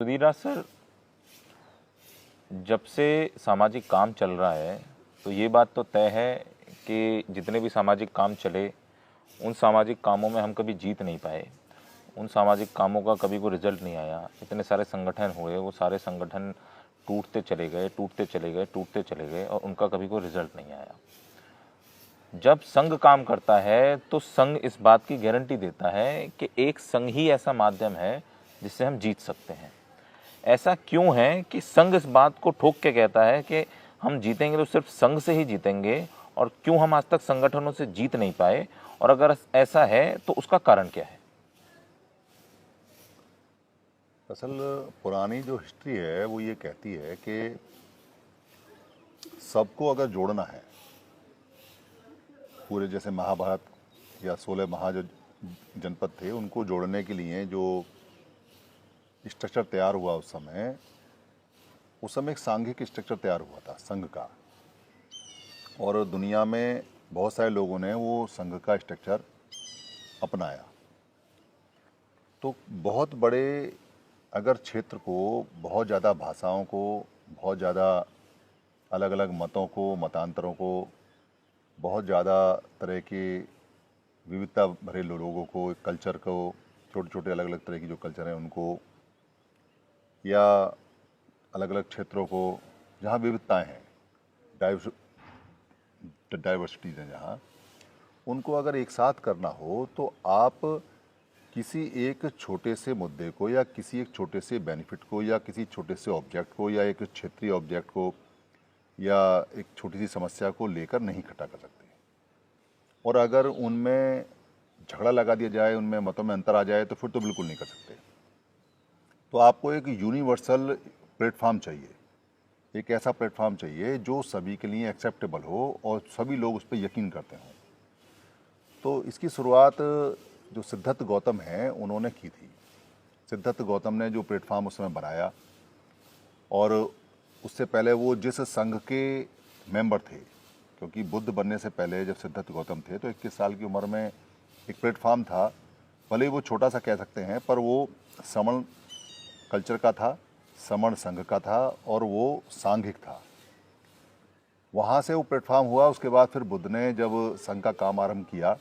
Sudhira sir, जब से सामाजिक काम चल रहा है तो ये बात तो तय है कि जितने भी सामाजिक काम चले उन सामाजिक कामों में हम कभी जीत नहीं पाए। उन सामाजिक कामों का कभी कोई रिजल्ट नहीं आया। इतने सारे संगठन हुए, वो सारे संगठन टूटते चले गए, टूटते चले गए, टूटते चले गए और उनका कभी कोई रिजल्ट नहीं आया। जब संघ काम करता है तो संघ इस बात की गारंटी देता है कि एक संघ ही ऐसा माध्यम है जिससे हम जीत सकते हैं। ऐसा क्यों है कि संघ इस बात को ठोक के कहता है कि हम जीतेंगे तो सिर्फ संघ से ही जीतेंगे, और क्यों हम आज तक संगठनों से जीत नहीं पाए, और अगर ऐसा है तो उसका कारण क्या है? असल पुरानी जो हिस्ट्री है वो ये कहती है कि सबको अगर जोड़ना है, पूरे जैसे महाभारत या 16 जो जनपद थे उनको जोड़ने के लिए जो स्ट्रक्चर तैयार हुआ उस समय एक सांघिक स्ट्रक्चर तैयार हुआ था संघ का। और दुनिया में बहुत सारे लोगों ने वो संघ का स्ट्रक्चर अपनाया। तो बहुत बड़े अगर क्षेत्र को, बहुत ज़्यादा भाषाओं को, बहुत ज़्यादा अलग अलग मतों को, मतांतरों को, बहुत ज़्यादा तरह के विविधता भरे लोगों को, कल्चर को, छोटे छोटे अलग अलग तरह की जो कल्चर हैं उनको, या अलग अलग क्षेत्रों को जहाँ विविधताएं हैं, डाइवर्सिटीज़ हैं जहाँ, उनको अगर एक साथ करना हो तो आप किसी एक छोटे से मुद्दे को या किसी एक छोटे से बेनिफिट को या किसी छोटे से ऑब्जेक्ट को या एक क्षेत्रीय ऑब्जेक्ट को या एक छोटी सी समस्या को लेकर नहीं इकट्ठा कर सकते। और अगर उनमें झगड़ा लगा दिया जाए, उनमें मतों में अंतर आ जाए तो फिर तो बिल्कुल नहीं कर सकते। तो आपको एक यूनिवर्सल प्लेटफॉर्म चाहिए, एक ऐसा प्लेटफॉर्म चाहिए जो सभी के लिए एक्सेप्टेबल हो और सभी लोग उस पर यकीन करते हों। तो इसकी शुरुआत जो सिद्धार्थ गौतम हैं उन्होंने की थी। सिद्धार्थ गौतम ने जो प्लेटफॉर्म उस समय बनाया, और उससे पहले वो जिस संघ के मेंबर थे, क्योंकि बुद्ध बनने से पहले जब सिद्धार्थ गौतम थे तो 21 साल की उम्र में एक प्लेटफॉर्म था, भले ही वो छोटा सा कह सकते हैं, पर वो समण कल्चर का था, समण संघ का था और वो सांघिक था। वहाँ से वो प्लेटफॉर्म हुआ। उसके बाद फिर बुद्ध ने जब संघ का काम आरंभ किया,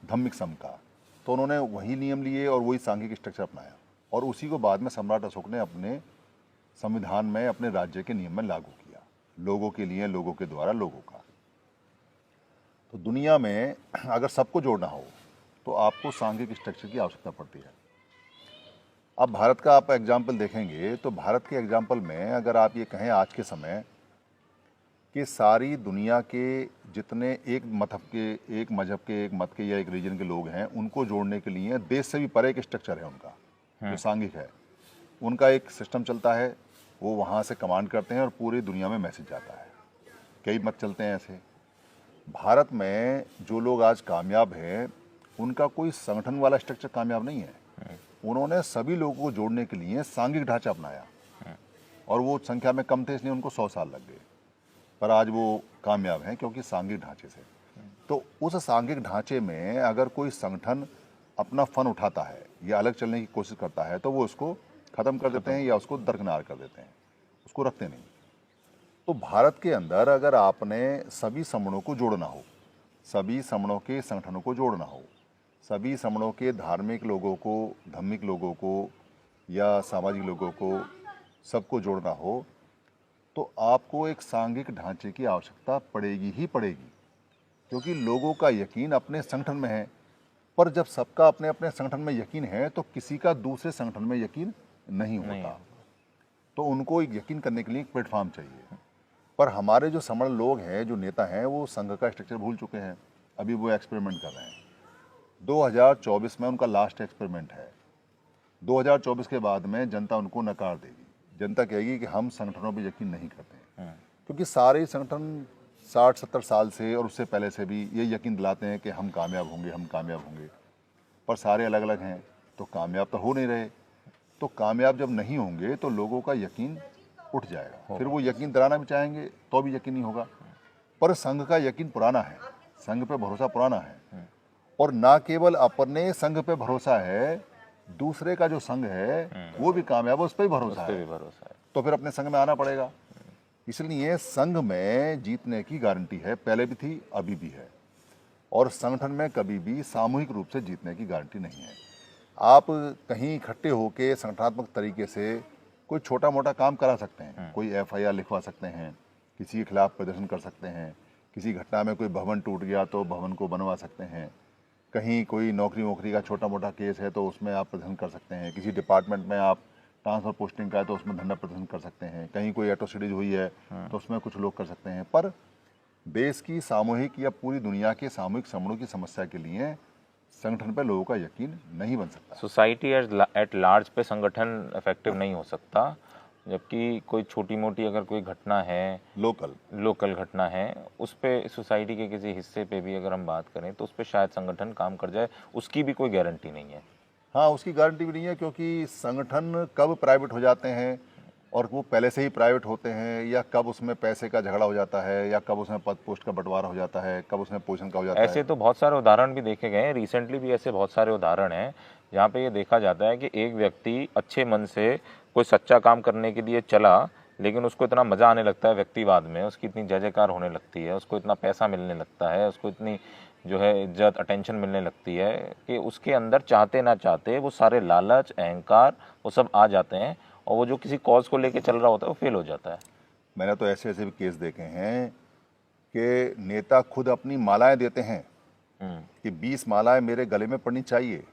धम्मिक संघ का, तो उन्होंने वही नियम लिए और वही सांघिक स्ट्रक्चर अपनाया, और उसी को बाद में सम्राट अशोक ने अपने संविधान में, अपने राज्य के नियम में लागू किया, लोगों के लिए, लोगों के द्वारा लोगों का। तो दुनिया में अगर सबको जोड़ना हो तो आपको सांघिक स्ट्रक्चर की आवश्यकता पड़ती है। अब भारत का आप एग्जाम्पल देखेंगे तो भारत के एग्जाम्पल में अगर आप ये कहें आज के समय कि सारी दुनिया के जितने एक मजहब के, एक मत के या एक रीजन के लोग हैं, उनको जोड़ने के लिए देश से भी परे एक स्ट्रक्चर है उनका, जो सांघिक है। उनका एक सिस्टम चलता है, वो वहाँ से कमांड करते हैं और पूरी दुनिया में मैसेज जाता है। कई मत चलते हैं ऐसे। भारत में जो लोग आज कामयाब हैं उनका कोई संगठन वाला स्ट्रक्चर कामयाब नहीं है। उन्होंने सभी लोगों को जोड़ने के लिए सांघिक ढांचा अपनाया, और वो संख्या में कम थे इसलिए उनको 100 साल लग गए, पर आज वो कामयाब हैं क्योंकि सांघिक ढांचे से। तो उस सांघिक ढांचे में अगर कोई संगठन अपना फन उठाता है या अलग चलने की कोशिश करता है तो वो उसको ख़त्म कर देते हैं या उसको दरकिनार कर देते हैं, उसको रखते नहीं। तो भारत के अंदर अगर आपने सभी समणों को जोड़ना हो, सभी समणों के संगठनों को जोड़ना हो, सभी समणों के धार्मिक लोगों को, धम्मिक लोगों को या सामाजिक लोगों को, सबको जोड़ना हो, तो आपको एक सांघिक ढांचे की आवश्यकता पड़ेगी ही पड़ेगी, क्योंकि लोगों का यकीन अपने संगठन में है। पर जब सबका अपने अपने संगठन में यकीन है तो किसी का दूसरे संगठन में यकीन नहीं होता। तो उनको एक यकीन करने के लिए एक प्लेटफॉर्म चाहिए। पर हमारे जो समण लोग हैं, जो नेता हैं, वो संघ का स्ट्रक्चर भूल चुके हैं। अभी वो एक्सपेरिमेंट कर रहे हैं। 2024 में उनका लास्ट एक्सपेरिमेंट है। 2024 के बाद में जनता उनको नकार देगी। जनता कहेगी कि हम संगठनों पर यकीन नहीं करते हैं, क्योंकि सारे संगठन 60-70 साल से और उससे पहले से भी ये यकीन दिलाते हैं कि हम कामयाब होंगे, हम कामयाब होंगे, पर सारे अलग अलग हैं तो कामयाब तो हो नहीं रहे। तो कामयाब जब नहीं होंगे तो लोगों का यकीन उठ जाएगा, फिर वो यकीन दिलाना भी चाहेंगे तो भी यकीन नहीं होगा। पर संघ का यकीन पुराना है, संघ पे भरोसा पुराना है, और ना केवल अपने संघ पे भरोसा है दूसरे का जो संघ है वो भी कामयाब है, उस पर भी भरोसा उस पे है, भी भरोसा है। तो फिर अपने संघ में आना पड़ेगा। इसलिए संघ में जीतने की गारंटी है, पहले भी थी, अभी भी है। और संगठन में कभी भी सामूहिक रूप से जीतने की गारंटी नहीं है। आप कहीं इकट्ठे होकर संगठनात्मक तरीके से कोई छोटा मोटा काम करा सकते हैं, कोई एफआईआर लिखवा सकते हैं, किसी के खिलाफ प्रदर्शन कर सकते हैं, किसी घटना में कोई भवन टूट गया तो भवन को बनवा सकते हैं, कहीं कोई नौकरी वोकरी का छोटा मोटा केस है तो उसमें आप प्रदर्शन कर सकते हैं, किसी डिपार्टमेंट में आप ट्रांसफर पोस्टिंग का है तो उसमें धरना प्रदर्शन कर सकते हैं, कहीं कोई एट्रोसिटीज हुई है तो उसमें कुछ लोग कर सकते हैं। पर देश की सामूहिक या पूरी दुनिया के सामूहिक समूहों की समस्या के लिए संगठन पर लोगों का यकीन नहीं बन सकता। सोसाइटी एट लार्ज पे संगठन इफेक्टिव नहीं हो सकता, जबकि कोई छोटी मोटी अगर कोई घटना है, लोकल घटना है, उस पे सोसाइटी के किसी हिस्से पे भी अगर हम बात करें तो उस पे शायद संगठन काम कर जाए, उसकी भी कोई गारंटी नहीं है। हाँ, उसकी गारंटी भी नहीं है, क्योंकि संगठन कब प्राइवेट हो जाते हैं और वो पहले से ही प्राइवेट होते हैं, या कब उसमें पैसे का झगड़ा हो जाता है, या कब उसमें पद पोस्ट का बंटवारा हो जाता है, कब उसमें पोजीशन का हो जाता है। ऐसे तो बहुत सारे उदाहरण भी देखे गए हैं, रिसेंटली भी ऐसे बहुत सारे उदाहरण हैं जहाँ पे ये देखा जाता है कि एक व्यक्ति अच्छे मन से कोई सच्चा काम करने के लिए चला, लेकिन उसको इतना मज़ा आने लगता है व्यक्तिवाद में, उसकी इतनी जय जयकार होने लगती है, उसको इतना पैसा मिलने लगता है, उसको इतनी जो है इज्जत अटेंशन मिलने लगती है कि उसके अंदर चाहते ना चाहते वो सारे लालच अहंकार वो सब आ जाते हैं, और वो जो किसी कॉज को लेके चल रहा होता है वो फेल हो जाता है। मैंने तो ऐसे ऐसे भी केस देखे हैं कि नेता खुद अपनी मालाएं देते हैं कि 20 मालाएं मेरे गले में पड़नी चाहिए,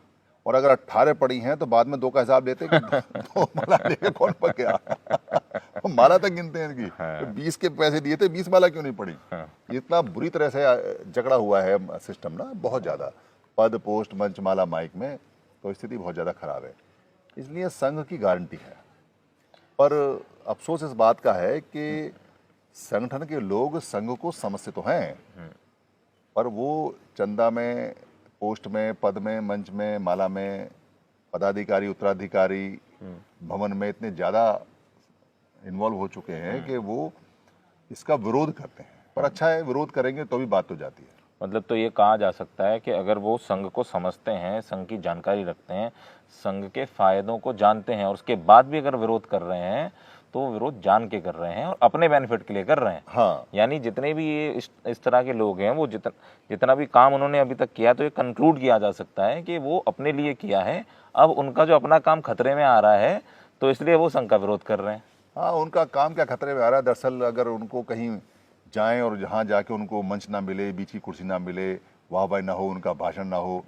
और अगर 18 पड़ी हैं तो बाद में 2 का हिसाब लेते कि 2 माला लेके कौन पक गया। माला तक गिनते हैं इनकी। तो 20 के पैसे दिए थे, 20 माला क्यों नहीं पड़ी। इतना बुरी तरह से जकड़ा हुआ है सिस्टम ना, बहुत ज़्यादा पद पोस्ट मंच माला माइक में, तो स्थिति बहुत ज़्यादा खराब है। इसलिए संघ की गारंटी है, पर अफसोस इस बात का है कि संगठन के लोग संघ को समझते तो हैं, पर वो चंदा में, पोस्ट में, पद में, मंच में, माला में, पदाधिकारी उत्तराधिकारी भवन में इतने ज़्यादा इन्वॉल्व हो चुके हैं कि वो इसका विरोध करते हैं। पर अच्छा है, विरोध करेंगे तो भी बात तो जाती है। मतलब तो ये कहा जा सकता है कि अगर वो संघ को समझते हैं, संघ की जानकारी रखते हैं, संघ के फायदों को जानते हैं, और उसके बाद भी अगर विरोध कर रहे हैं तो वो विरोध जान के कर रहे हैं और अपने बेनिफिट के लिए कर रहे हैं। हाँ, यानी जितने भी ये इस तरह के लोग हैं, वो जितना भी काम उन्होंने अभी तक किया, तो ये कंक्लूड किया जा सकता है कि वो अपने लिए किया है। अब उनका जो अपना काम खतरे में आ रहा है, तो इसलिए वो संघ का विरोध कर रहे हैं। हाँ, उनका काम क्या खतरे में आ रहा है। दरअसल अगर उनको कहीं जाएं और जहाँ जाके उनको मंच ना मिले, बीच की कुर्सी ना मिले, वाहवाही ना हो, उनका भाषण ना हो,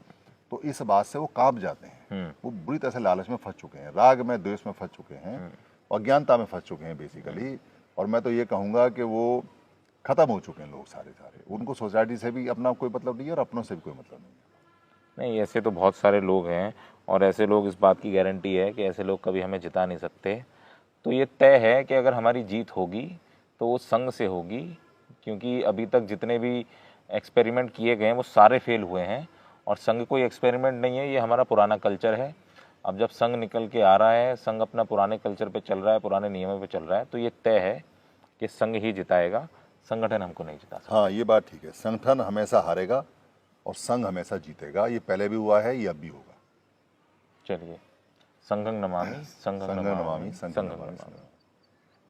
तो इस बात से वो कांप जाते हैं। वो बुरी तरह से लालच में फंस चुके हैं, राग में, द्वेष में फंस चुके हैं, अज्ञानता में फंस चुके हैं बेसिकली। और मैं तो ये कहूँगा कि वो खत्म हो चुके हैं लोग सारे। उनको सोसाइटी से भी अपना कोई मतलब नहीं है और अपनों से भी कोई मतलब नहीं है। नहीं, ऐसे तो बहुत सारे लोग हैं, और ऐसे लोग, इस बात की गारंटी है कि ऐसे लोग कभी हमें जिता नहीं सकते। तो ये तय है कि अगर हमारी जीत होगी तो वो संघ से होगी, क्योंकि अभी तक जितने भी एक्सपेरिमेंट किए गए हैं वो सारे फेल हुए हैं, और संघ कोई एक्सपेरिमेंट नहीं है, ये हमारा पुराना कल्चर है। अब जब संघ निकल के आ रहा है, संघ अपना पुराने कल्चर पे चल रहा है, पुराने नियमों पे चल रहा है, तो ये तय है कि संघ ही जिताएगा, संगठन हमको नहीं जिता सकता। हाँ, ये बात ठीक है। संगठन हमेशा हारेगा और संघ हमेशा जीतेगा। ये पहले भी हुआ है, ये अब भी होगा। चलिए, संघं नमामि, संघं संघं नमामि, नमामि, संघं संघं नमामि। नमामि।